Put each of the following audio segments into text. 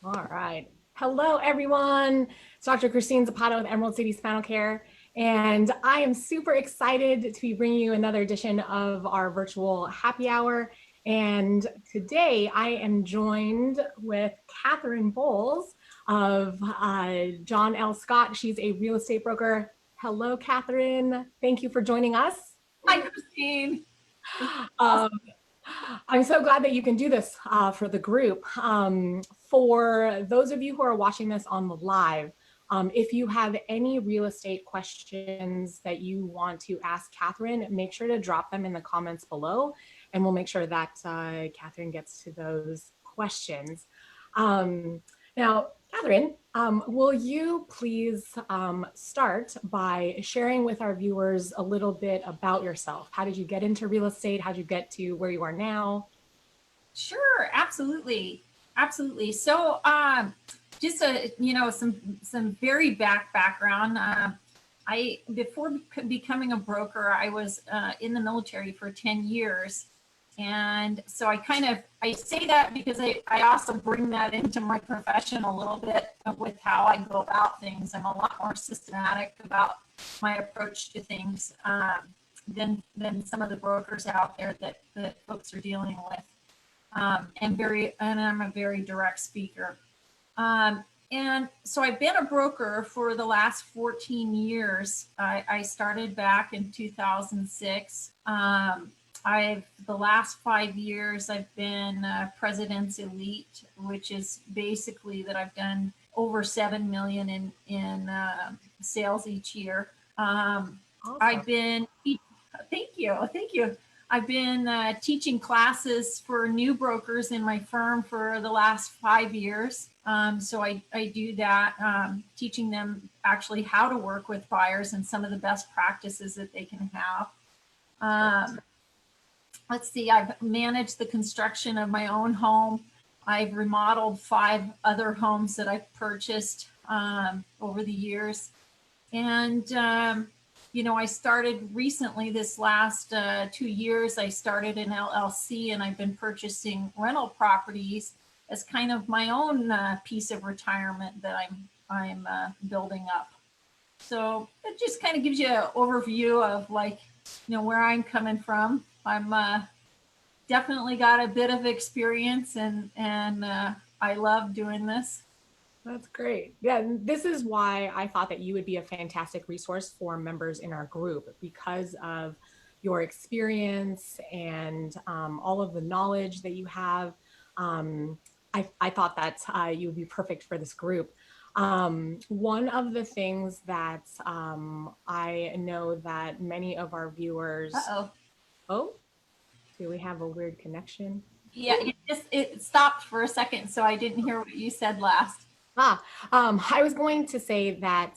All right. Hello, everyone. It's Dr. Christine Zapata with Emerald City Spinal Care, and I am super excited to be bringing you another edition of our virtual happy hour. And today I am joined with Katherine Boles of John L. Scott. She's a real estate broker. Hello, Katherine. Thank you for joining us. Hi, Christine. Um, I'm so glad that you can do this for the group. For those of you who are watching this on the live, if you have any real estate questions that you want to ask Katherine, make sure to drop them in the comments below, and we'll make sure that Katherine gets to those questions. Now, Katherine, will you please start by sharing with our viewers a little bit about yourself? How did you get into real estate? How did you get to where you are now? Sure, absolutely, absolutely. So, just some very background. I before becoming a broker, I was in the military for 10 years, and so I say that because I also bring that into my profession a little bit with how I go about things. I'm a lot more systematic about my approach to things than some of the brokers out there that folks are dealing with. And I'm a very direct speaker. And so I've been a broker for the last 14 years. I started back in 2006. The last 5 years I've been President's Elite, which is basically that I've done over 7 million in sales each year. Awesome. Thank you. I've been teaching classes for new brokers in my firm for the last 5 years. So I do that, teaching them actually how to work with buyers and some of the best practices that they can have. Let's see, I've managed the construction of my own home. I've remodeled 5 other homes that I've purchased over the years. And I started recently this last 2 years, I started an LLC, and I've been purchasing rental properties as kind of my own piece of retirement that I'm building up. So it just kind of gives you an overview of where I'm coming from. I'm definitely got a bit of experience, and I love doing this. That's great. Yeah, this is why I thought that you would be a fantastic resource for members in our group, because of your experience and all of the knowledge that you have. I thought that you would be perfect for this group. One of the things that I know that many of our viewers... Oh, do we have a weird connection? Yeah, it stopped for a second, so I didn't hear what you said last. I was going to say that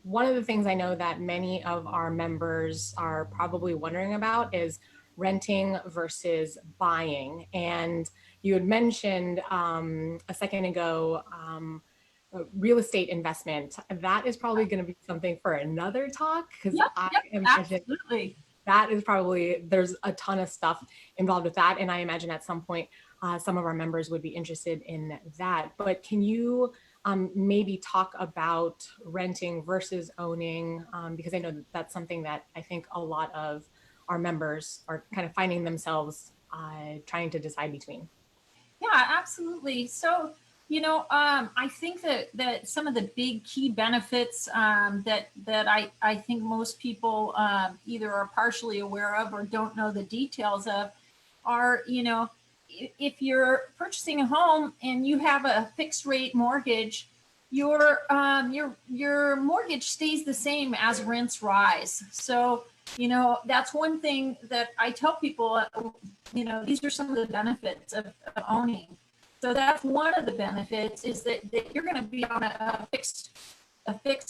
one of the things I know that many of our members are probably wondering about is renting versus buying. And you had mentioned a second ago real estate investment. That is probably going to be something for another talk, because absolutely. That is probably, there's a ton of stuff involved with that. And I imagine at some point, some of our members would be interested in that. But can you maybe talk about renting versus owning? Because I know that's something that I think a lot of our members are kind of finding themselves trying to decide between. Yeah, absolutely. So, I think that some of the big key benefits that I think most people either are partially aware of or don't know the details of are, if you're purchasing a home and you have a fixed rate mortgage, your mortgage stays the same as rents rise. So, that's one thing that I tell people, these are some of the benefits of owning. So that's one of the benefits, is that you're going to be on a fixed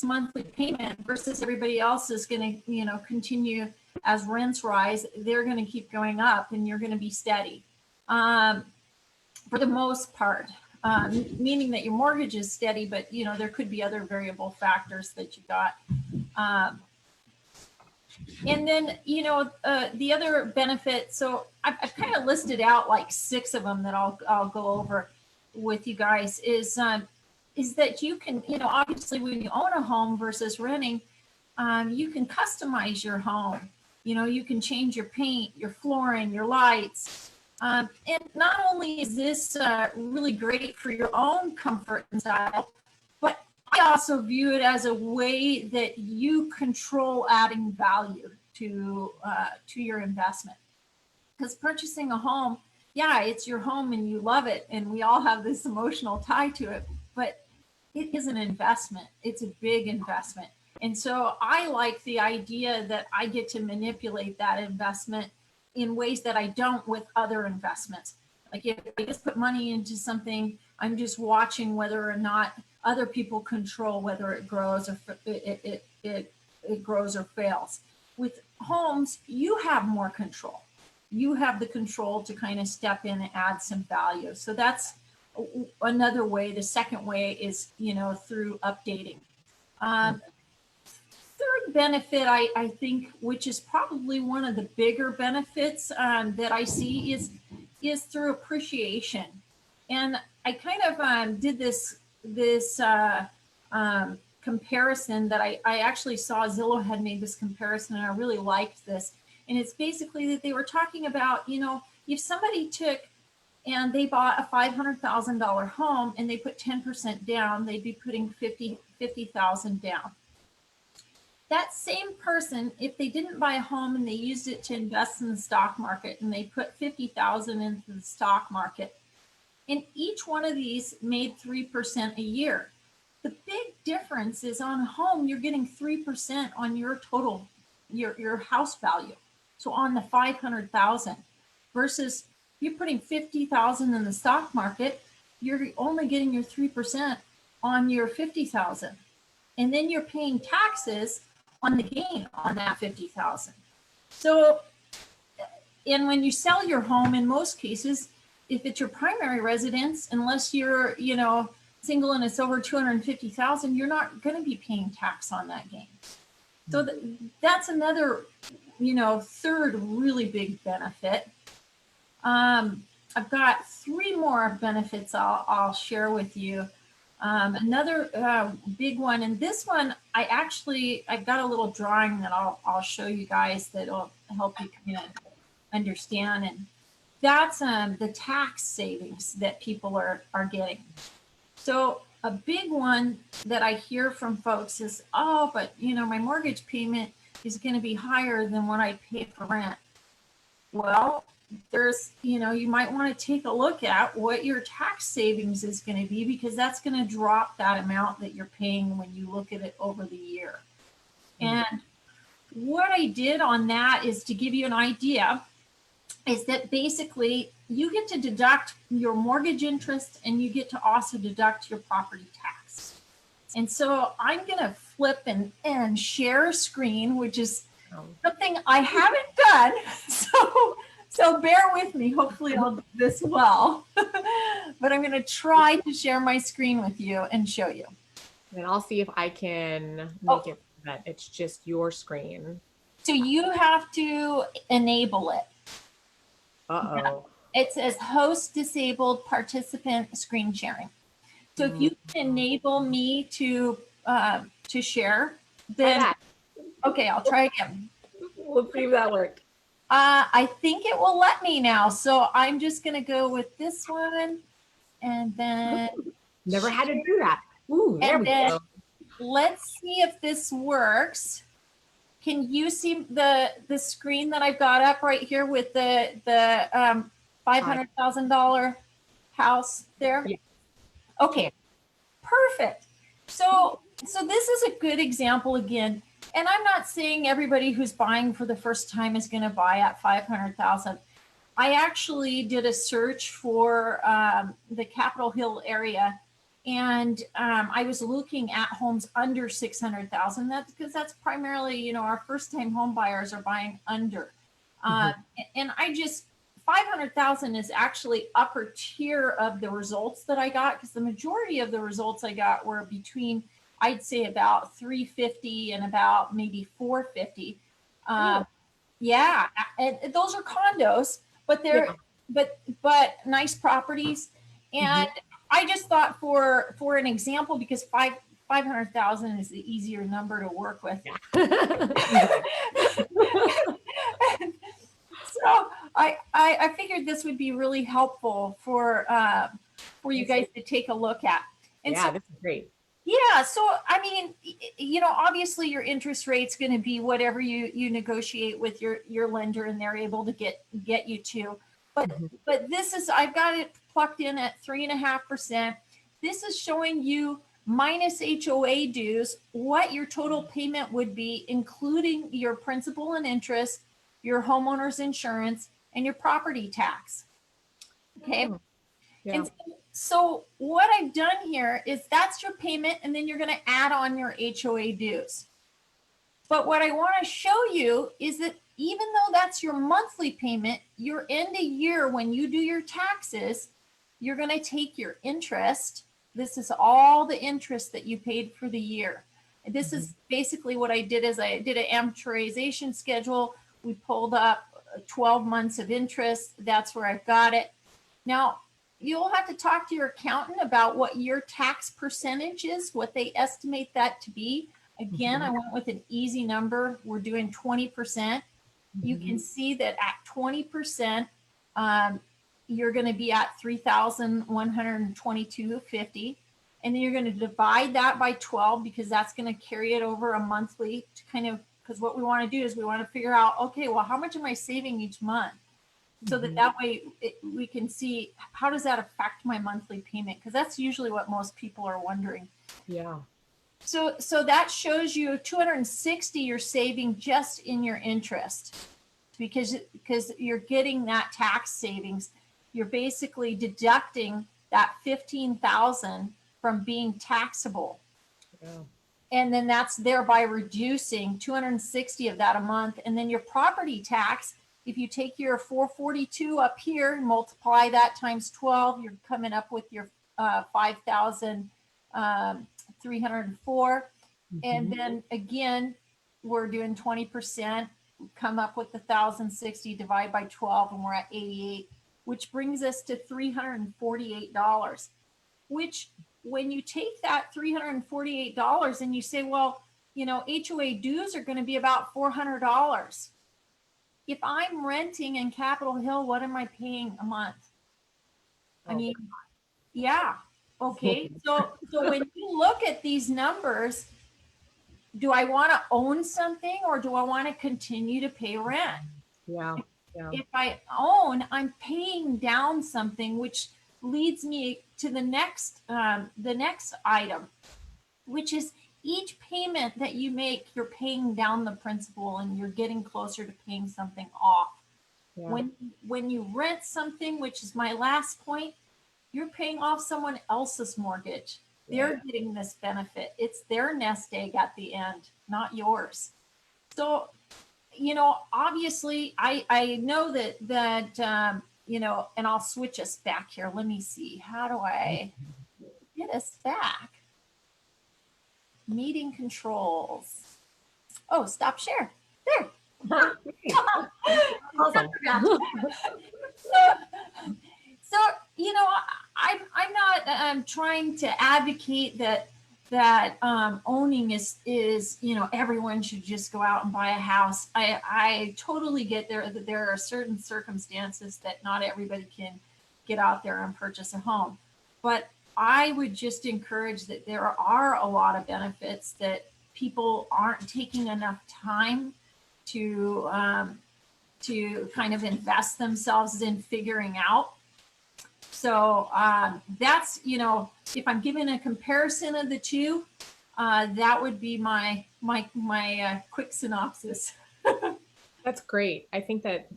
monthly payment versus everybody else is going to, continue as rents rise. They're going to keep going up, and you're going to be steady for the most part, meaning that your mortgage is steady, but there could be other variable factors that you got. And then, the other benefit, so I've kind of listed out like 6 of them that I'll go over. with you guys is that you can, obviously when you own a home versus renting, you can customize your home. You can change your paint, your flooring, your lights. And not only is this really great for your own comfort and style, but I also view it as a way that you control adding value to your investment. Because purchasing a home, yeah, it's your home and you love it, and we all have this emotional tie to it, but it is an investment. It's a big investment. And so I like the idea that I get to manipulate that investment in ways that I don't with other investments. Like if I just put money into something, I'm just watching whether or not other people control whether it grows or it grows or fails. With homes, you have more control. You have the control to kind of step in and add some value. So that's another way. The second way is, through updating. Third benefit, I think, which is probably one of the bigger benefits that I see is through appreciation. And I kind of did this comparison that I actually saw Zillow had made this comparison, and I really liked this. And it's basically that they were talking about, if somebody took and they bought a $500,000 home and they put 10% down, they'd be putting 50,000 down. That same person, if they didn't buy a home and they used it to invest in the stock market and they put 50,000 into the stock market, and each one of these made 3% a year. The big difference is on a home, you're getting 3% on your total, your house value. So on the 500,000 versus you're putting 50,000 in the stock market, you're only getting your 3% on your 50,000. And then you're paying taxes on the gain on that 50,000. So, and when you sell your home, in most cases, if it's your primary residence, unless you're, single and it's over 250,000, you're not going to be paying tax on that gain. So that's another, third really big benefit. I've got three more benefits I'll share with you. Another big one, and this one I've got a little drawing that I'll show you guys that'll help you kind of understand, and that's the tax savings that people are getting. So a big one that I hear from folks is, oh, but my mortgage payment is going to be higher than what I pay for rent. Well, there's, you might want to take a look at what your tax savings is going to be, because that's going to drop that amount that you're paying when you look at it over the year. And what I did on that is to give you an idea, is that basically you get to deduct your mortgage interest and you get to also deduct your property tax. And so I'm going to flip and share a screen, which is something I haven't done. So bear with me. Hopefully I'll do this well. But I'm going to try to share my screen with you and show you. And I'll see if I can make it so that it's just your screen. So you have to enable it. Uh-oh. It says host disabled participant screen sharing. So if you can enable me to share, then okay, I'll try again. Let's see if that worked. I think it will let me now. So I'm just going to go with this one, and then never had to do that. Ooh, there we go. Let's see if this works. Can you see the screen that I've got up right here with the $500,000 house there? Yeah. Okay, perfect. So this is a good example again. And I'm not saying everybody who's buying for the first time is going to buy at 500,000. I actually did a search for the Capitol Hill area, and I was looking at homes under 600,000. That's because that's primarily, our first-time home buyers are buying under. And 500,000 is actually upper tier of the results that I got, because the majority of the results I got were between, I'd say, about 350 and about maybe 450. Yeah, and those are condos, but they're but nice properties. And I just thought for an example, because 500,000 is the easier number to work with. Yeah. So I figured this would be really helpful for you guys to take a look at. And yeah, so, this is great. yeah, so I mean, you know, obviously your interest rate's going to be whatever you negotiate with your lender, and they're able to get you to. But this is, I've got it plugged in at 3.5%. This is showing you minus HOA dues what your total payment would be, including your principal and interest, your homeowner's insurance, and your property tax. Okay. Oh, yeah. And so what I've done here is that's your payment, and then you're going to add on your HOA dues. But what I want to show you is that even though that's your monthly payment, your end of year, when you do your taxes, you're going to take your interest. This is all the interest that you paid for the year. And this is basically what I did, is I did an amortization schedule. We pulled up 12 months of interest. That's where I've got it. Now, you'll have to talk to your accountant about what your tax percentage is, what they estimate that to be. Again, I went with an easy number. We're doing 20%. You can see that at 20%, you're going to be at $3,122.50. And then you're going to divide that by 12, because that's going to carry it over a monthly to kind of, because what we want to do is we want to figure out, okay, well, how much am I saving each month? So that way we can see, how does that affect my monthly payment? Because that's usually what most people are wondering. Yeah. So that shows you 260 you're saving just in your interest, because you're getting that tax savings. You're basically deducting that 15,000 from being taxable. Yeah. And then that's thereby reducing 260 of that a month. And then your property tax, if you take your 442 up here and multiply that times 12, you're coming up with your 5,304. And then again, we're doing 20%, come up with 1,060, divide by 12, and we're at 88, which brings us to $348, which, when you take that $348 and you say, well, you know, HOA dues are going to be about $400. If I'm renting in Capitol Hill, what am I paying a month? I mean, yeah. Okay. So when you look at these numbers, do I want to own something, or do I want to continue to pay rent? Yeah. If I own, I'm paying down something, which leads me to the next item, which is each payment that you make, you're paying down the principal, and you're getting closer to paying something off. Yeah. When you rent something, which is my last point, you're paying off someone else's mortgage. They're getting this benefit. It's their nest egg at the end, not yours. So, you know, obviously, I know that you know, and I'll switch us back here. Let me see. How do I get us back? Meeting controls. Oh, stop share. There. Awesome. So, you know, I'm not trying to advocate that owning is, you know, everyone should just go out and buy a house. I totally get that there are certain circumstances that not everybody can get out there and purchase a home. But I would just encourage that there are a lot of benefits that people aren't taking enough time to kind of invest themselves in figuring out. So that's, you know, if I'm giving a comparison of the two, that would be my quick synopsis. That's great. I think that,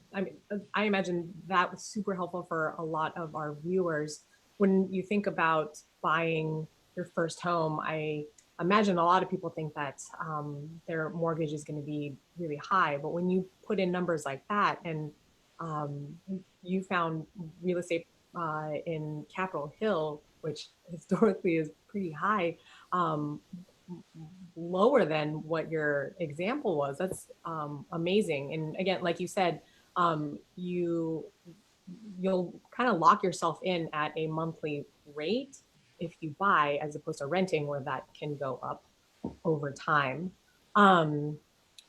I imagine that was super helpful for a lot of our viewers. When you think about buying your first home, I imagine a lot of people think that their mortgage is going to be really high. But when you put in numbers like that, and you found real estate in Capitol Hill, which historically is pretty high, lower than what your example was. That's amazing. And again, like you said, you'll kind of lock yourself in at a monthly rate if you buy, as opposed to renting, where that can go up over time.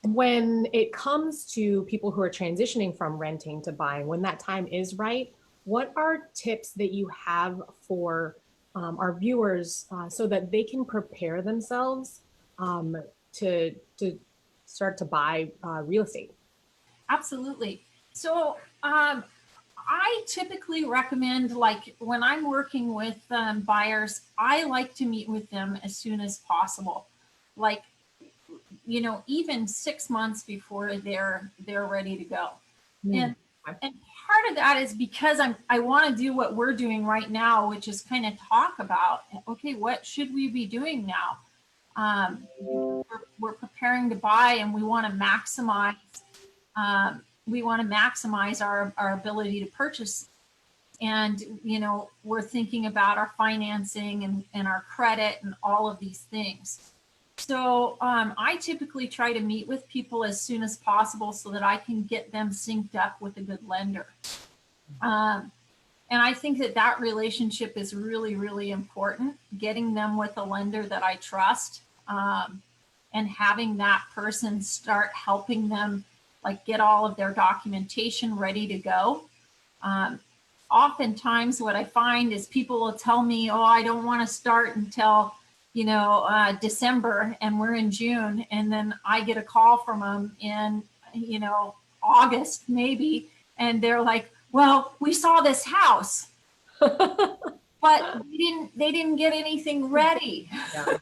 When it comes to people who are transitioning from renting to buying, when that time is right, what are tips that you have for our viewers so that they can prepare themselves to start to buy real estate? Absolutely. So I typically recommend, like when I'm working with buyers, I like to meet with them as soon as possible. Like, even 6 months before they're ready to go. Mm. And and part of that is because I want to do what we're doing right now, which is kind of talk about, okay, what should we be doing now? We're preparing to buy, and we want to maximize our ability to purchase. And we're thinking about our financing and our credit and all of these things. So I typically try to meet with people as soon as possible so that I can get them synced up with a good lender. And I think that relationship is really, really important, getting them with a lender that I trust, and having that person start helping them, like, get all of their documentation ready to go. Um, Oftentimes what I find is people will tell me, oh, I don't want to start until December, and we're in June, and then I get a call from them in August maybe, and they're like, well, we saw this house, but they didn't get anything ready. Yeah.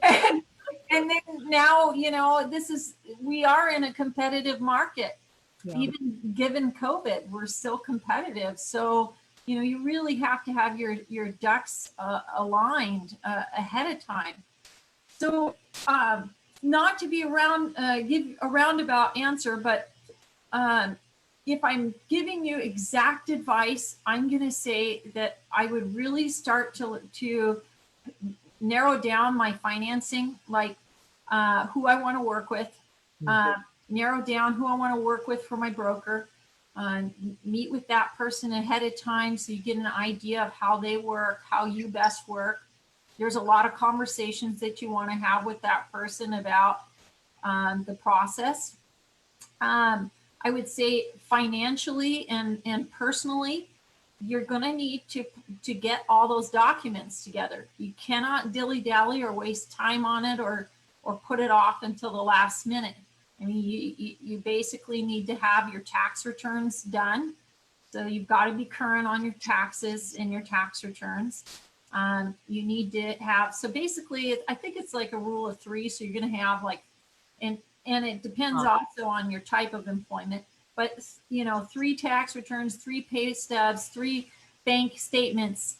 and, and then now we are in a competitive market. Yeah. Even given COVID, we're still competitive. So, you really have to have your ducks aligned ahead of time. So, not to be give a roundabout answer, but if I'm giving you exact advice, I'm going to say that I would really start to narrow down my financing, like who I want to work with. Narrow down who I want to work with for my broker, meet with that person ahead of time so you get an idea of how they work, how you best work. There's a lot of conversations that you want to have with that person about the process. I would say financially and personally, you're going to need to get all those documents together. You cannot dilly-dally or waste time on it or put it off until the last minute. I mean, you basically need to have your tax returns done. So you've got to be current on your taxes and your tax returns. You need to have, so basically, I think it's like a rule of three. So you're going to have and it depends also on your type of employment, but 3 tax returns, 3 pay stubs, 3 bank statements.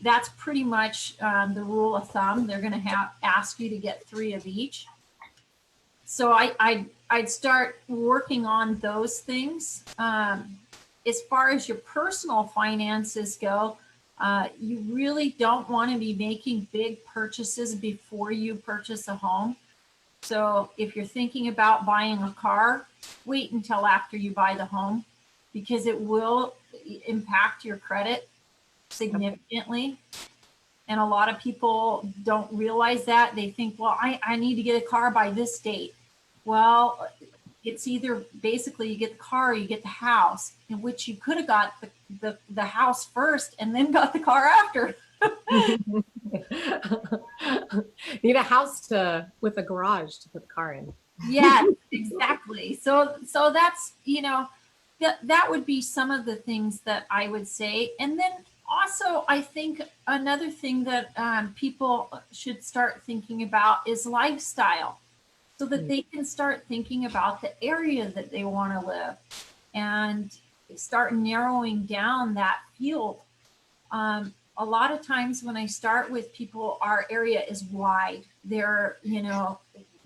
That's pretty much the rule of thumb. They're going to ask you to get 3 of each. So I'd start working on those things. As far as your personal finances go, you really don't want to be making big purchases before you purchase a home. So if you're thinking about buying a car, wait until after you buy the home, because it will impact your credit significantly. And a lot of people don't realize that. They think, well, I need to get a car by this date. Well, it's either basically you get the car or you get the house, in which you could have got the house first and then got the car after. Need a house with a garage to put the car in. Yeah, exactly. So that's, that would be some of the things that I would say. And then also, I think another thing that people should start thinking about is lifestyle, so that they can start thinking about the area that they want to live and start narrowing down that field. A lot of times when I start with people, our area is wide. They're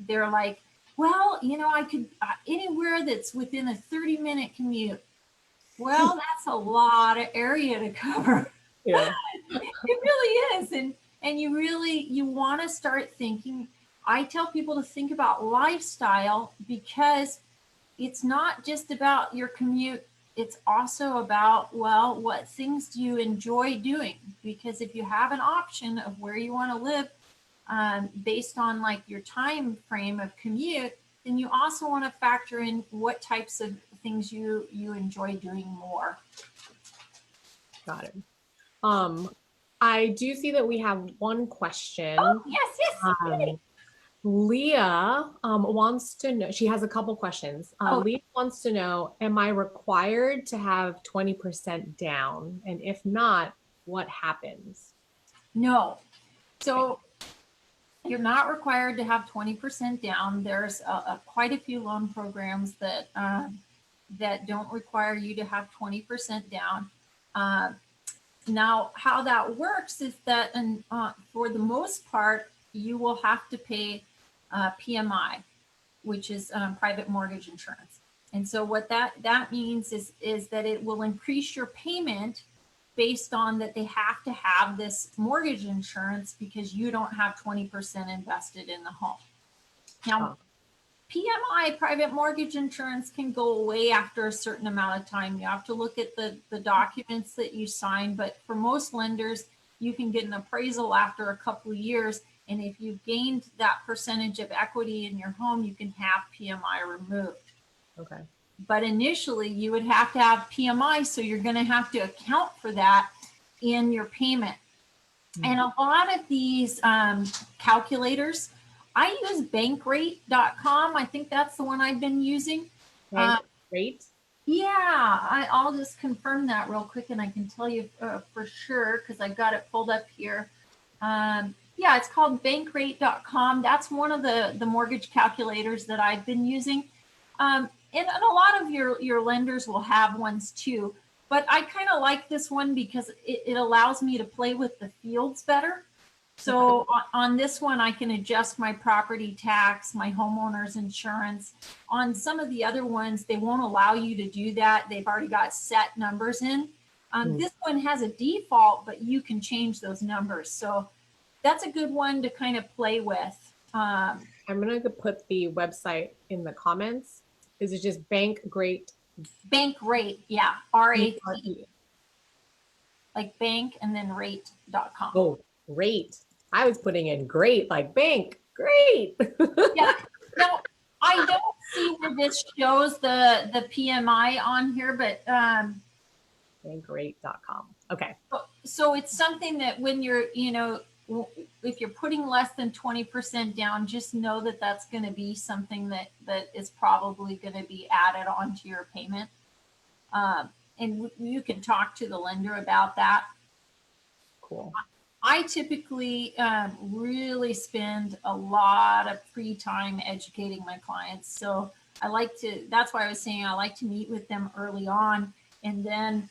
like, well, I could anywhere that's within a 30-minute commute. Well, that's a lot of area to cover. Yeah. It really is. And you want to start thinking. I tell people to think about lifestyle, because it's not just about your commute it's also about, well, what things do you enjoy doing? Because if you have an option of where you want to live, based on like your time frame of commute, then you also want to factor in what types of things you enjoy doing more. Got it. I do see that we have one question. Oh, yes, yes. Leah wants to know, she has a couple questions. Oh, Leah wants to know, am I required to have 20% down? And if not, what happens? no. Okay. So you're not required to have 20% down. There's quite a few loan programs that don't require you to have 20% down. Uh, Now, how that works is that, for the most part, you will have to pay PMI, which is private mortgage insurance. And so what that means is that it will increase your payment based on that they have to have this mortgage insurance because you don't have 20% invested in the home. Now, PMI, private mortgage insurance, can go away after a certain amount of time. You have to look at the documents that you sign, but for most lenders, you can get an appraisal after a couple of years. And if you've gained that percentage of equity in your home, you can have PMI removed. Okay. But initially, you would have to have PMI, so you're going to have to account for that in your payment. And a lot of these calculators, I use bankrate.com. I think that's the one I've been using. Great. Yeah, I'll just confirm that real quick, and I can tell you for sure because I've got it pulled up here. Yeah, it's called bankrate.com. That's one of the mortgage calculators that I've been using. And a lot of your lenders will have ones too. But I kind of like this one because it allows me to play with the fields better. So on this one, I can adjust my property tax, my homeowner's insurance. On some of the other ones, they won't allow you to do that. They've already got set numbers in. This one has a default, but you can change those numbers. So that's a good one to kind of play with. I'm going to put the website in the comments. Is it just Bankrate? Bankrate, yeah, RAT, E. like bank and then rate.com. Oh, rate. I was putting in great, like bank. Great. Yeah. Now, I don't see where this shows the PMI on here, but bankrate.com. Okay. so it's something that when you're, if you're putting less than 20% down, just know that that's going to be something that is probably going to be added onto your payment. And you can talk to the lender about that. Cool. I typically really spend a lot of free time educating my clients. So that's why I was saying I like to meet with them early on and then,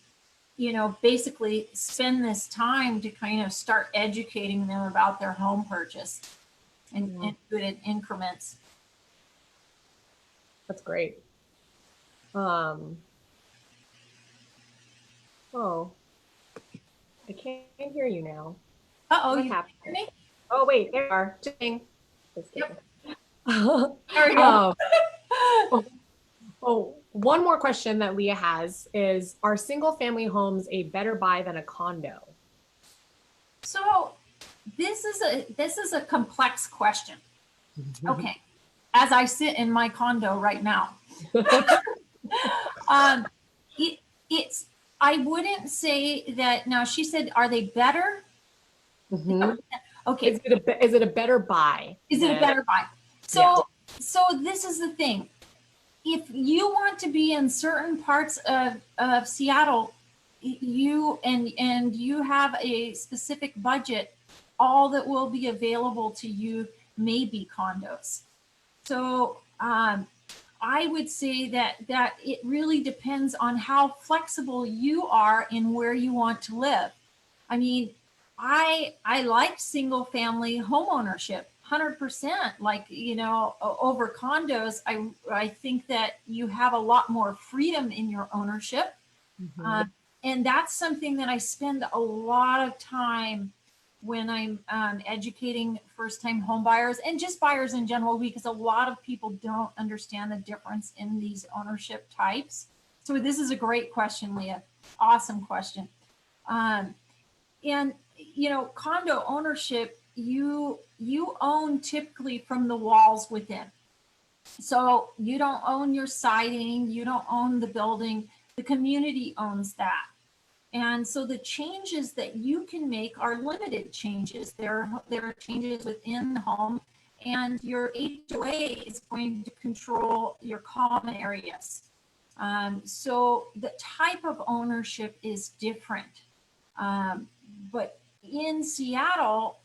basically spend this time to kind of start educating them about their home purchase and do it in increments. That's great. Oh, I can't hear you now. Uh-oh, What you happened? hear me? Oh, wait, there you are. Ding. Yep. There we go. One more question that Leah has is, are single family homes a better buy than a condo? So this is a complex question. Okay. As I sit in my condo right now. It's I wouldn't say that. Now she said, are they better? Okay. Is it a better buy? Is it a better buy? So this is the thing. If you want to be in certain parts of Seattle, and you have a specific budget, all that will be available to you may be condos. So I would say that it really depends on how flexible you are in where you want to live. I mean, I like single family home ownership 100%. Like, over condos, I think that you have a lot more freedom in your ownership. And that's something that I spend a lot of time when I'm educating first-time home buyers and just buyers in general, because a lot of people don't understand the difference in these ownership types. So this is a great question, Leah. Awesome question. And condo ownership, you own typically from the walls within. So you don't own your siding, you don't own the building, the community owns that. And so the changes that you can make are limited changes. There are changes within the home, and your HOA is going to control your common areas. So the type of ownership is different. But in Seattle,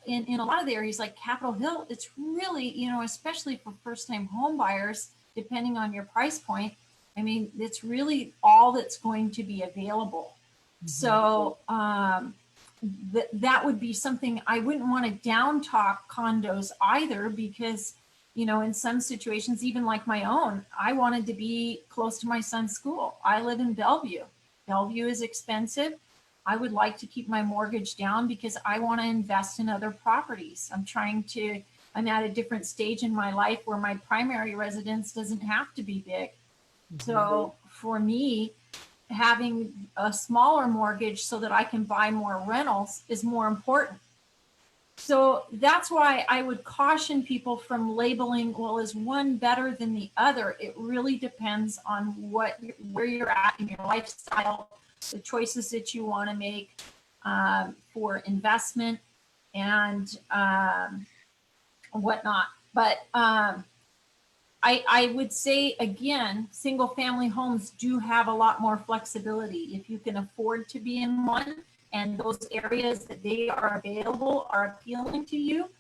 in a lot of the areas like Capitol Hill, it's really, especially for first-time home buyers, depending on your price point, I mean, it's really all that's going to be available. So that would be something I wouldn't want to down talk condos either, because, in some situations, even like my own, I wanted to be close to my son's school. I live in Bellevue. Bellevue is expensive. I would like to keep my mortgage down because I want to invest in other properties. I'm at a different stage in my life where my primary residence doesn't have to be big. So for me, having a smaller mortgage so that I can buy more rentals is more important. So that's why I would caution people from labeling, well, is one better than the other? It really depends on where you're at in your lifestyle, the choices that you want to make for investment and whatnot. But I would say, again, single family homes do have a lot more flexibility. If you can afford to be in one and those areas that they are available are appealing to you,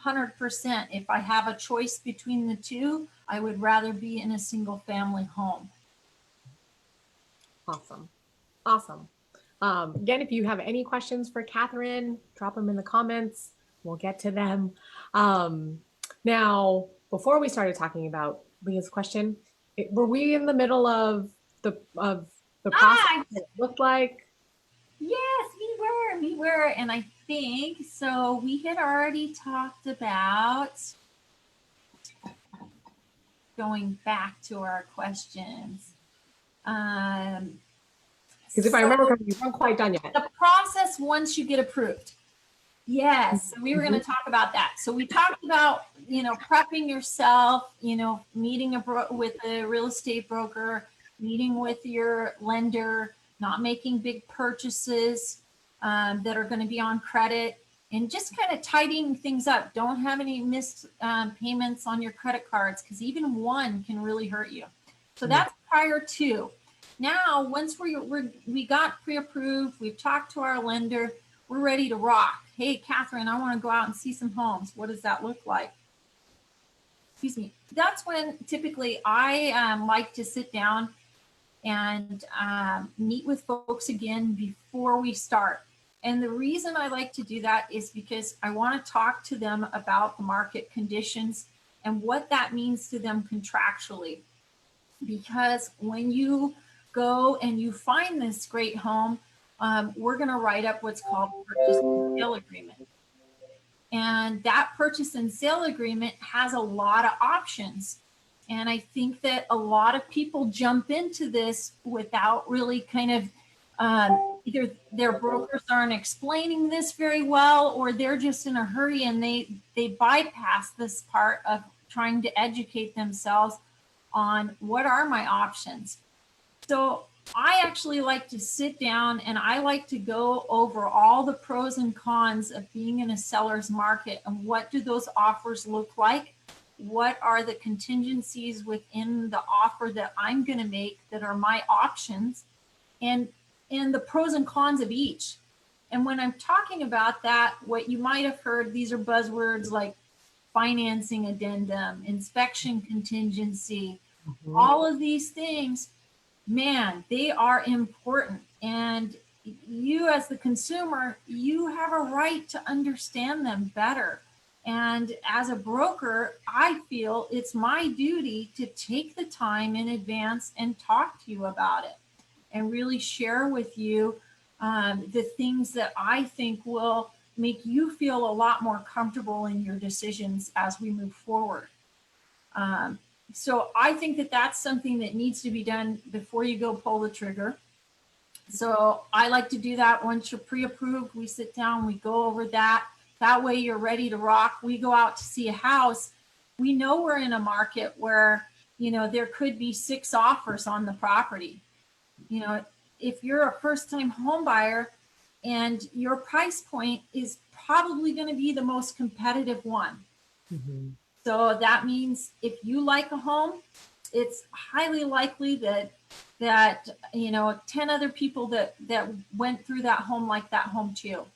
100%. If I have a choice between the two, I would rather be in a single family home. Awesome. Awesome. Again, if you have any questions for Katherine, drop them in the comments. We'll get to them. Now, before we started talking about Leah's question, were we in the middle of the process? What it looked like? Yes, we were, and I think so. We had already talked about going back to our questions. Because if I remember correctly, you weren't quite done yet. The process once you get approved. Yes, so we were going to talk about that. So we talked about, prepping yourself, meeting with a real estate broker, meeting with your lender, not making big purchases that are going to be on credit, and just kind of tidying things up. Don't have any missed payments on your credit cards, because even one can really hurt you. So that's prior to. Now, once we got pre-approved, we've talked to our lender, we're ready to rock. Hey, Katherine, I want to go out and see some homes. What does that look like? Excuse me. That's when typically I like to sit down and meet with folks again before we start. And the reason I like to do that is because I want to talk to them about the market conditions and what that means to them contractually. Because when you go and you find this great home, we're going to write up what's called purchase and sale agreement. And that purchase and sale agreement has a lot of options. And I think that a lot of people jump into this without really kind of either their brokers aren't explaining this very well, or they're just in a hurry and they bypass this part of trying to educate themselves on what are my options. So I actually like to sit down and I like to go over all the pros and cons of being in a seller's market, and what do those offers look like? What are the contingencies within the offer that I'm going to make that are my options, and the pros and cons of each. And when I'm talking about that, what you might have heard, these are buzzwords like financing addendum, inspection contingency, all of these things. Man, they are important. And you as the consumer, you have a right to understand them better. And as a broker, I feel it's my duty to take the time in advance and talk to you about it and really share with you the things that I think will make you feel a lot more comfortable in your decisions as we move forward. So I think that that's something that needs to be done before you go pull the trigger. So I like to do that. Once you're pre-approved, we sit down, we go over that. That way you're ready to rock. We go out to see a house. We know we're in a market where, there could be 6 offers on the property. If you're a first-time home buyer and your price point is probably going to be the most competitive one. Mm-hmm. So that means if you like a home, it's highly likely that 10 other people that went through that home like that home too.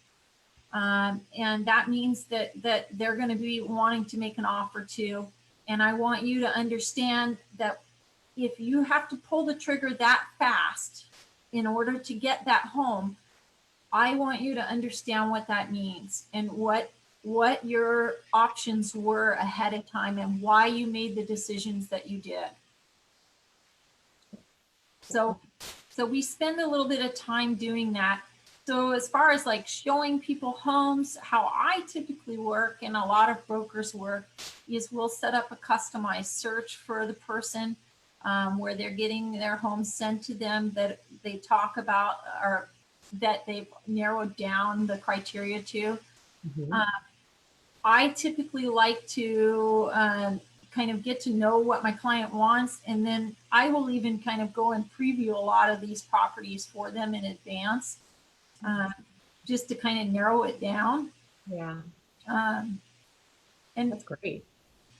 And that means that they're going to be wanting to make an offer too. And I want you to understand that if you have to pull the trigger that fast in order to get that home, I want you to understand what that means and what your options were ahead of time and why you made the decisions that you did. So we spend a little bit of time doing that. So as far as like showing people homes, how I typically work and a lot of brokers work is we'll set up a customized search for the person, where they're getting their home sent to them that they talk about or that they've narrowed down the criteria to. Mm-hmm. I typically like to kind of get to know what my client wants, and then I will even kind of go and preview a lot of these properties for them in advance, just to kind of narrow it down. Yeah, And that's great.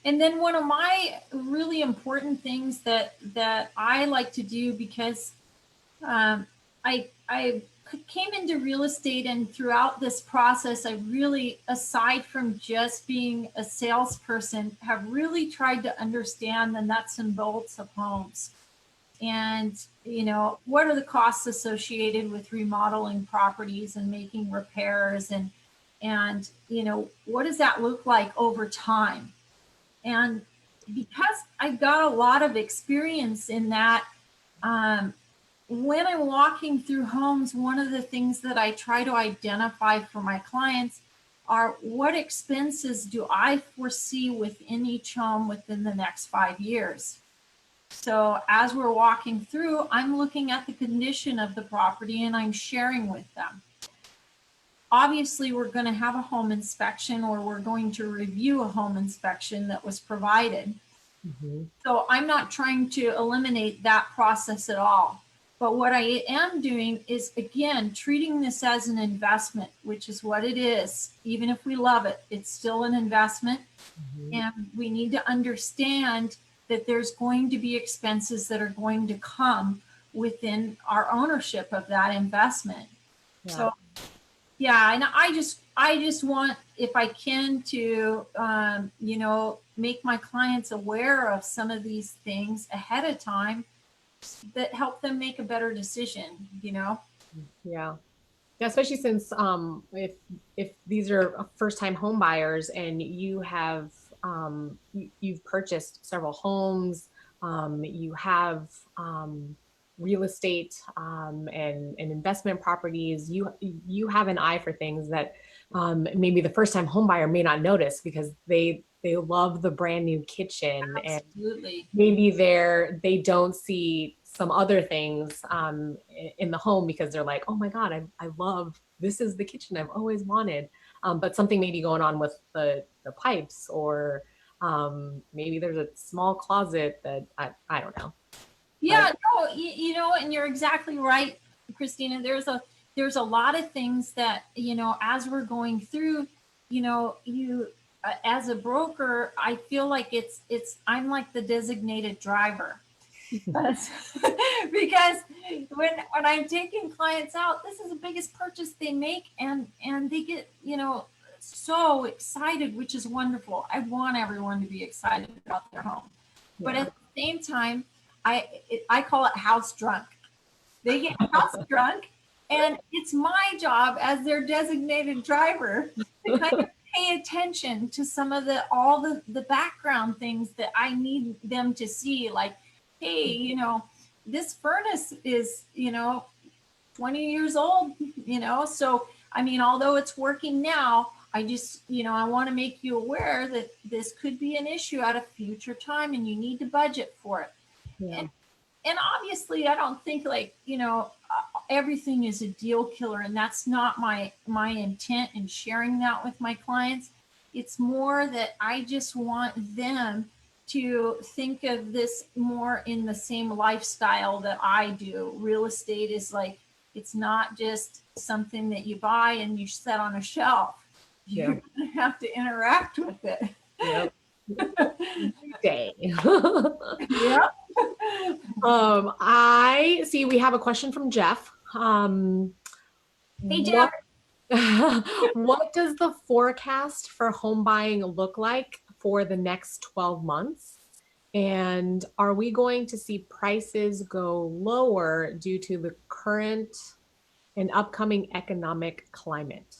and then one of my really important things that I like to do, because I came into real estate, and throughout this process, I really, aside from just being a salesperson, have really tried to understand the nuts and bolts of homes. And, what are the costs associated with remodeling properties and making repairs, and what does that look like over time? And because I got a lot of experience in that, when I'm walking through homes, one of the things that I try to identify for my clients are what expenses do I foresee within each home within the next 5 years. So as we're walking through, I'm looking at the condition of the property and I'm sharing with them. Obviously, we're going to have a home inspection, or we're going to review a home inspection that was provided. Mm-hmm. So I'm not trying to eliminate that process at all. But what I am doing is, again, treating this as an investment, which is what it is. Even if we love it, it's still an investment. Mm-hmm. And we need to understand that there's going to be expenses that are going to come within our ownership of that investment. Yeah. So, yeah, and I just want, if I can, to make my clients aware of some of these things ahead of time that help them make a better decision. Yeah. Yeah, especially since if these are first time home buyers and you have you've purchased several homes, you have real estate and investment properties, you have an eye for things that maybe the first time home buyer may not notice because they love the brand new kitchen. Absolutely. And maybe they don't see some other things in the home because they're like, oh my God, I love, this is the kitchen I've always wanted. But something may be going on with the pipes, or maybe there's a small closet that I don't know. Yeah, no, and you're exactly right, Christina. There's a lot of things that, as we're going through, you as a broker, I feel like I'm like the designated driver. because because when I'm taking clients out, this is the biggest purchase they make, and they get so excited, which is wonderful. I want everyone to be excited about their home, but at the same time, I call it house drunk. They get house drunk, and it's my job as their designated driver to kind of pay attention to some of all the background things that I need them to see, like, hey, this furnace is 20 years old, so I mean, although it's working now, I just, I want to make you aware that this could be an issue at a future time and you need to budget for it. Yeah. And obviously I don't think like, everything is a deal killer, and that's not my intent in sharing that with my clients. It's more that I just want them to think of this more in the same lifestyle that I do. Real estate is like, it's not just something that you buy and you set on a shelf. Yeah. You're gonna have to interact with it. Yep. Day. Yeah. I see we have a question from Jeff. Hey, Jeff. What does the forecast for home buying look like for the next 12 months? And are we going to see prices go lower due to the current and upcoming economic climate?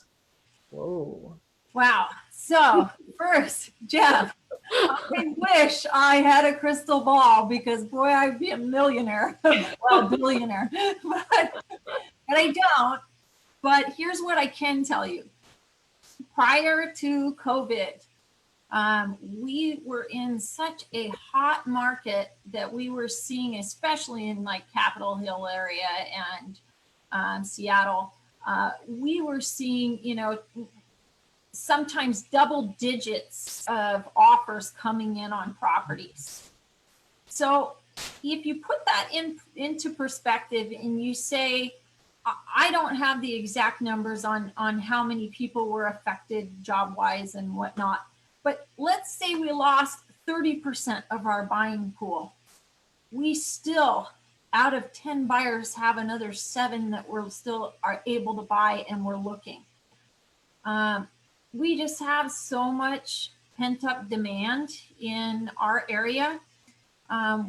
Whoa. Wow. So first, Jeff, I wish I had a crystal ball, because boy, I'd be a millionaire, well, a billionaire, but I don't. But here's what I can tell you. Prior to COVID, we were in such a hot market that we were seeing, especially in like Capitol Hill area and Seattle, we were seeing, sometimes double digits of offers coming in on properties. So if you put that into perspective and you say, I don't have the exact numbers on how many people were affected job wise and whatnot, but let's say we lost 30% of our buying pool. We still, out of 10 buyers, have another 7 that we're still are able to buy, and we're looking. We just have so much pent up demand in our area,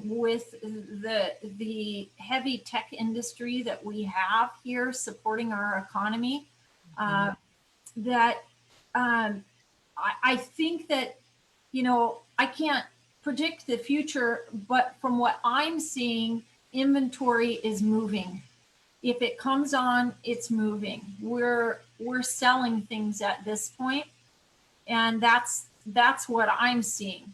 with the heavy tech industry that we have here supporting our economy, that I think that, I can't predict the future, but from what I'm seeing, inventory is moving. If it comes on, it's moving. We're selling things at this point, and that's what I'm seeing.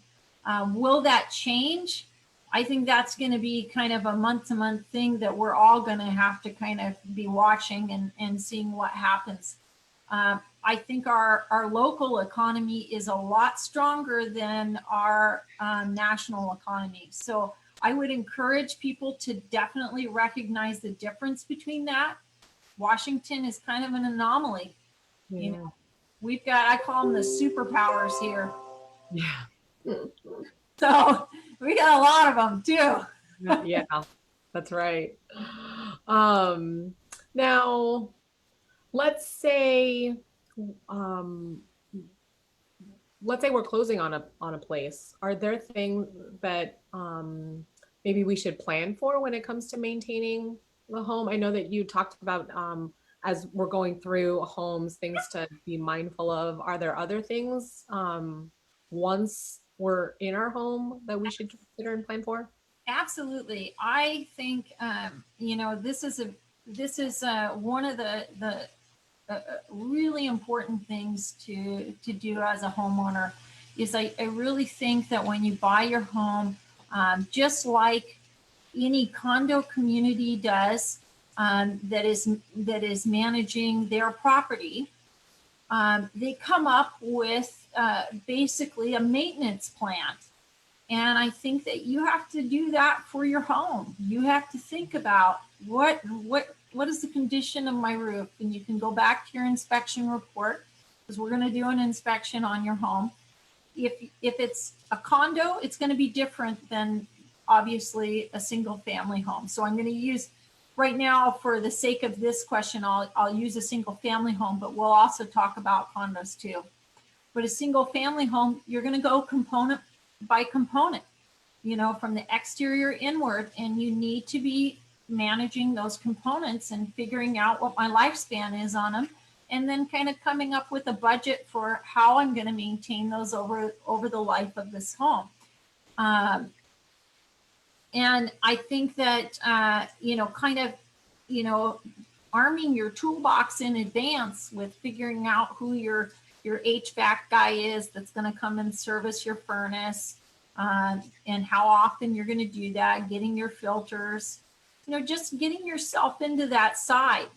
Will that change? I think that's going to be kind of a month-to-month thing that we're all going to have to kind of be watching and seeing what happens. I think our local economy is a lot stronger than our national economy. So I would encourage people to definitely recognize the difference between that. Washington is kind of an anomaly. Yeah. We've got, I call them the superpowers here. Yeah. So we got a lot of them too. Yeah, that's right. Now let's say we're closing on a place. Are there things that maybe we should plan for when it comes to maintaining the home? I know that you talked about as we're going through homes, things to be mindful of. Are there other things once we're in our home that we should consider and plan for? Absolutely. I think this is one of the really important things to do as a homeowner. Is I really think that when you buy your home, just like any condo community does, that is managing their property, they come up with basically a maintenance plan. And I think that you have to do that for your home. You have to think about what is the condition of my roof, and you can go back to your inspection report, because we're going to do an inspection on your home. If it's a condo, it's going to be different than obviously a single family home. So I'm going to use right now, for the sake of this question, I'll use a single family home, but we'll also talk about condos too. But a single family home, you're going to go component by component, from the exterior inward, and you need to be managing those components and figuring out what my lifespan is on them, and then kind of coming up with a budget for how I'm going to maintain those over the life of this home. And I think that arming your toolbox in advance with figuring out who your your HVAC guy is that's going to come and service your furnace, and how often you're going to do that, getting your filters, just getting yourself into that side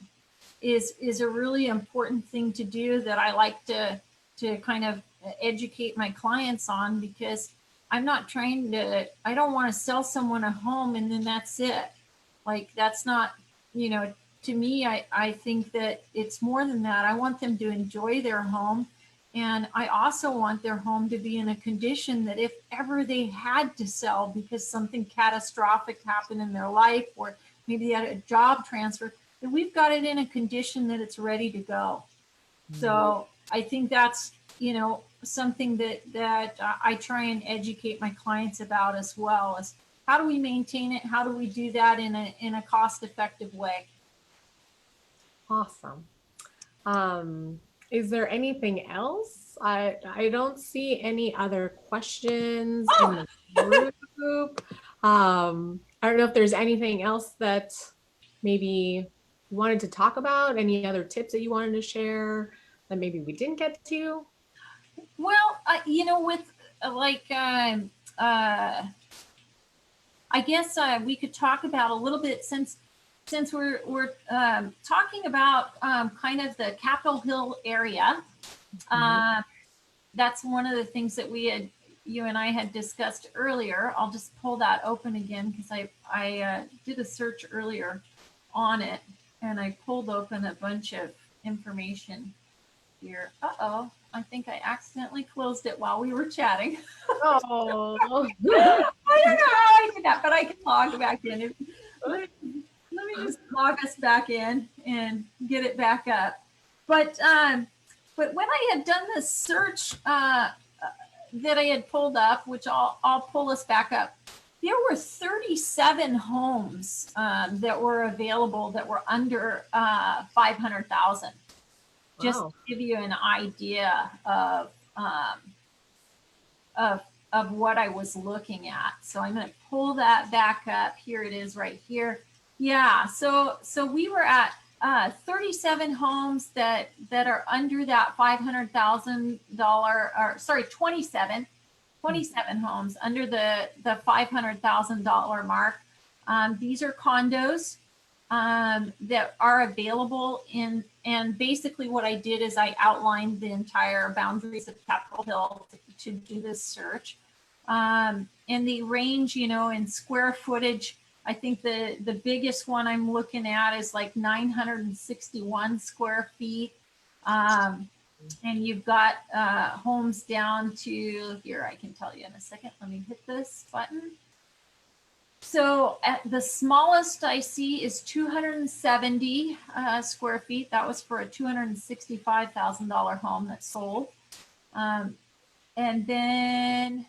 is a really important thing to do that I like to kind of educate my clients on, because I don't want to sell someone a home and then that's it. Like, that's not, to me, I think that it's more than that. I want them to enjoy their home. And I also want their home to be in a condition that if ever they had to sell because something catastrophic happened in their life, or maybe they had a job transfer, that we've got it in a condition that it's ready to go. So I think that's, something that I try and educate my clients about as well, is how do we maintain it? How do we do that in a cost-effective way? Awesome. Is there anything else? I don't see any other questions in the group. I don't know if there's anything else that maybe you wanted to talk about, any other tips that you wanted to share that maybe we didn't get to. Well, with like, I guess we could talk about a little bit, since we're talking about kind of the Capitol Hill area. That's one of the things that you and I had discussed earlier. I'll just pull that open again, because I did a search earlier on it, and I pulled open a bunch of information here. Uh-oh, I think I accidentally closed it while we were chatting. Oh, I don't know how I did that, but I can log back in. Let me just log us back in and get it back up. But when I had done this search that I had pulled up, which I'll pull us back up, there were 37 homes that were available that were under 500,000. Just to give you an idea of what I was looking at. So I'm going to pull that back up. Here it is right here. Yeah. So we were at 37 homes that are under that $500,000, or sorry, 27 homes under the $500,000 mark. These are condos that are available in, and basically what I did is I outlined the entire boundaries of Capitol Hill to do this search. And the range, in square footage, I think the biggest one I'm looking at is like 961 square feet. And you've got homes down to, here, I can tell you in a second. Let me hit this button. So at the smallest I see is 270 square feet. That was for a $265,000 home that sold. And then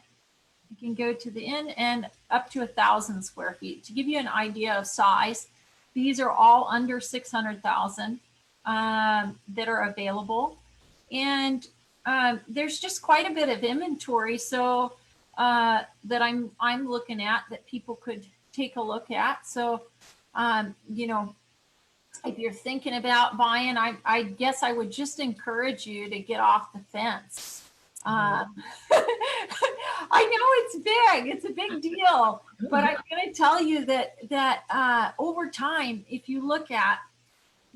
you can go to the end and up to 1,000 square feet. To give you an idea of size, these are all under 600,000 that are available. And there's just quite a bit of inventory. So that I'm looking at that people could take a look at. So, if you're thinking about buying, I guess I would just encourage you to get off the fence. I know it's big, it's a big deal, but I'm going to tell you that over time, if you look at,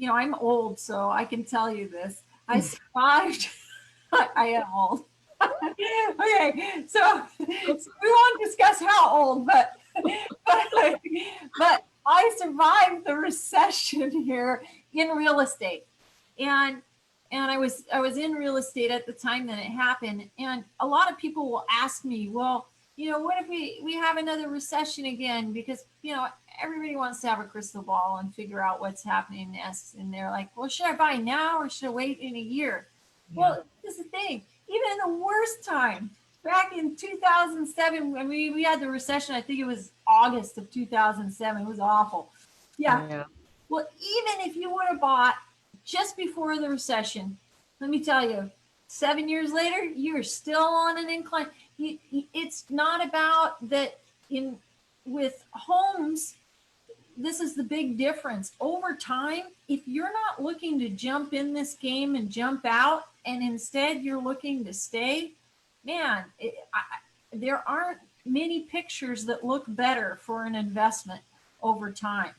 I'm old, so I can tell you this. I survived. I am old. Okay, so we won't discuss how old, but I survived the recession here in real estate, and I was in real estate at the time that it happened, and a lot of people will ask me, well, what if we have another recession again? Because everybody wants to have a crystal ball and figure out what's happening next, and they're like, well, should I buy now or should I wait in a year? Yeah. Well, this is the thing. Even in the worst time, back in 2007, when we had the recession, I think it was August of 2007. It was awful. Yeah. Well, even if you would have bought just before the recession, let me tell you, 7 years later, you're still on an incline. It's not about that with homes, this is the big difference. Over time, if you're not looking to jump in this game and jump out, and instead you're looking to stay, man, there aren't many pictures that look better for an investment over time.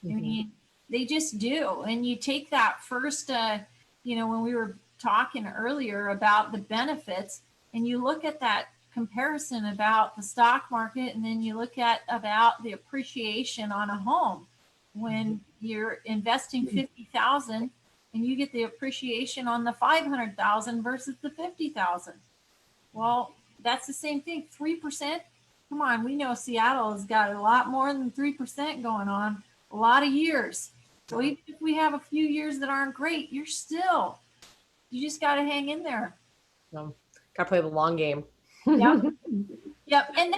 I mean, they just do. And you take that first, when we were talking earlier about the benefits, and you look at that comparison about the stock market, and then you look at about the appreciation on a home when you're investing 50,000 and you get the appreciation on the 500,000 versus the 50,000. Well, that's the same thing. 3%. Come on, we know Seattle has got a lot more than 3% going on a lot of years. So even if we have a few years that aren't great, you just got to hang in there. Got to play the long game. Yep. Yep. And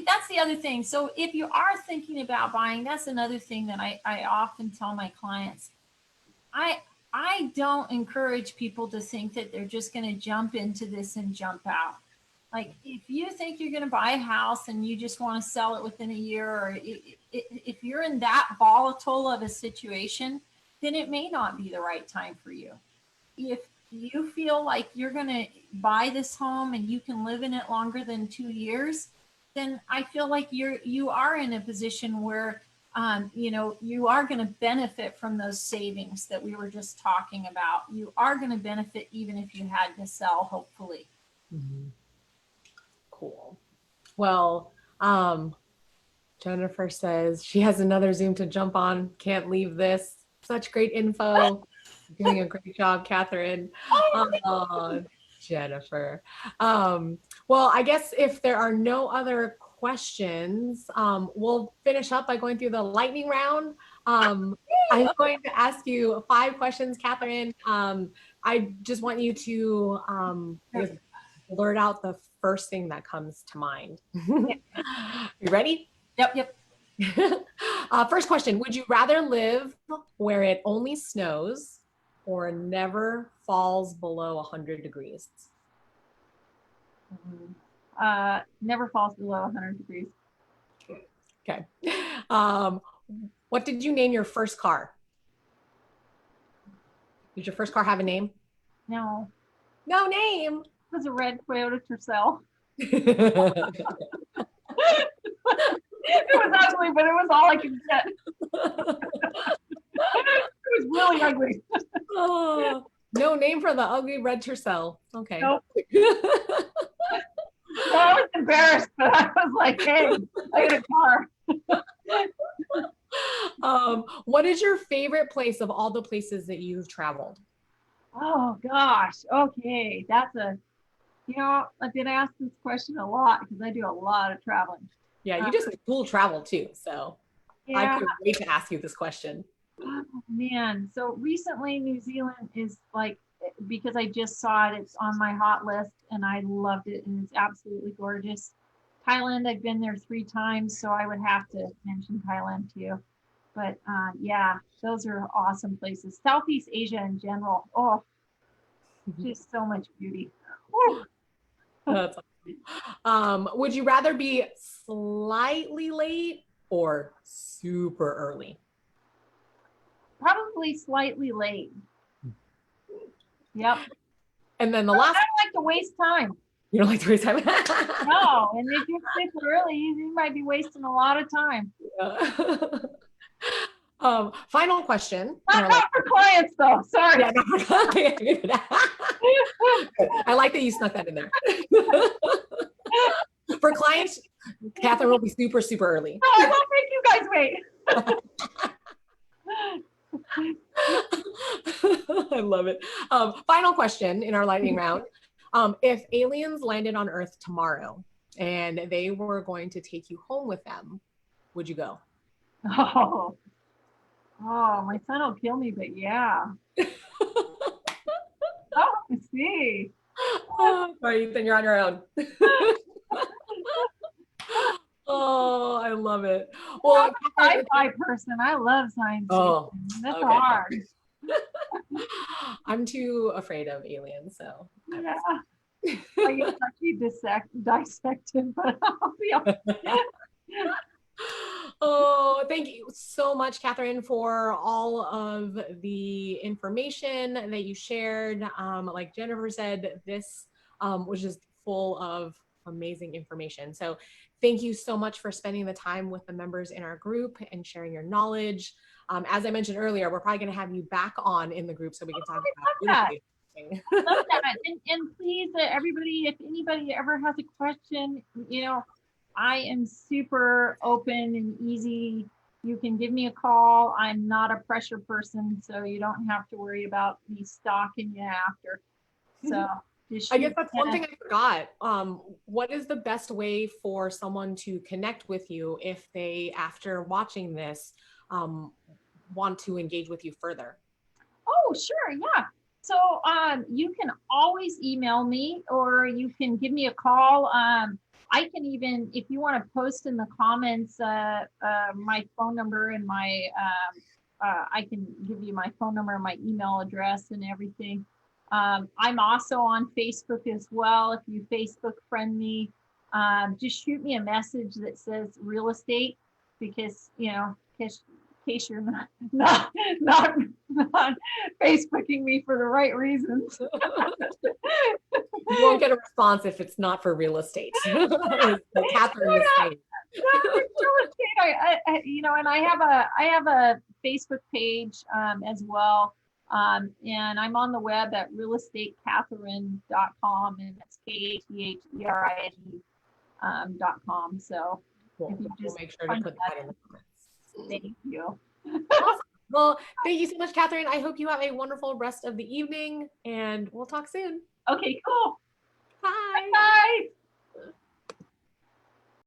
that's the other thing. So if you are thinking about buying, that's another thing that I often tell my clients. I don't encourage people to think that they're just going to jump into this and jump out. Like if you think you're going to buy a house and you just want to sell it within a year, or if you're in that volatile of a situation, then it may not be the right time for you. If you feel like you're going to buy this home and you can live in it longer than 2 years, then I feel like you are in a position where you are going to benefit from those savings that we were just talking about. You are going to benefit even if you had to sell, hopefully. Cool. Well, Jennifer says she has another Zoom to jump on. Can't leave this. Such great info. Doing a great job, Katherine. Jennifer. Well, I guess if there are no other questions, we'll finish up by going through the lightning round. I'm going to ask you 5 questions, Katherine. I just want you to blurt out the first thing that comes to mind. You ready? Yep. First question, would you rather live where it only snows or never falls below 100 degrees? Never falls below 100 degrees. Okay. What did you name your first car? Did your first car have a name? No. No name. It was a red Toyota Tercel. It was ugly, but it was all I could get. It was really ugly. Oh, no name for the ugly red Tercel. Okay. Nope. Well, I was embarrassed, but I was like, hey, I got a car. What is your favorite place of all the places that you've traveled? Oh gosh. Okay. I've been asked this question a lot because I do a lot of traveling. Yeah, you do some cool travel too. So yeah. I couldn't wait to ask you this question. Oh, man. So recently New Zealand is like, because I just saw it, it's on my hot list and I loved it and it's absolutely gorgeous. Thailand, I've been there 3 times, so I would have to mention Thailand too. But yeah, those are awesome places. Southeast Asia in general. Oh, just so much beauty. That's awesome. Would you rather be slightly late or super early? Probably slightly late. Yep. And then the last. I don't like to waste time. You don't like to waste time? No, and if you're super early, you might be wasting a lot of time. Yeah. Final question. Not for clients though. Sorry. Yeah, not for clients. I like that you snuck that in there. For clients, Katherine will be super, super early. No, I won't make you guys wait. I love it. Final question in our lightning round. If aliens landed on Earth tomorrow and they were going to take you home with them, would you go? Oh, my son will kill me, but yeah. Oh, I see. Sorry, then you're on your own. Oh, I love it. Well, I'm a sci-fi person. I love science fiction. That's hard. I'm too afraid of aliens, so. Yeah. I get actually dissected, but I'll be okay. Oh, thank you so much, Katherine, for all of the information that you shared. Like Jennifer said, this was just full of amazing information. So thank you so much for spending the time with the members in our group and sharing your knowledge. As I mentioned earlier, we're probably going to have you back on in the group so we can talk about real that. estate. I love that. And please, everybody, if anybody ever has a question, I am super open and easy. You can give me a call. I'm not a pressure person, so you don't have to worry about me stalking you after. So I guess that's one thing I forgot. What is the best way for someone to connect with you if they, after watching this, want to engage with you further? Oh, sure. Yeah. So you can always email me or you can give me a call. I can even, if you want to post in the comments, my phone number and I can give you my phone number and my email address and everything. I'm also on Facebook as well. If you Facebook friend me, just shoot me a message that says real estate because, in case you're not Facebooking me for the right reasons. You won't get a response if it's not for real estate. Like Katherine was saying. Real estate. And I have a Facebook page as well. And I'm on the web at realestatecatherine.com, and that's KATHERINE.com. So Cool. if you just we'll make sure to put that in the comments. thank you. Awesome. Well, thank you so much, Katherine. I hope you have a wonderful rest of the evening, and we'll talk soon. Okay, cool. Bye. Bye.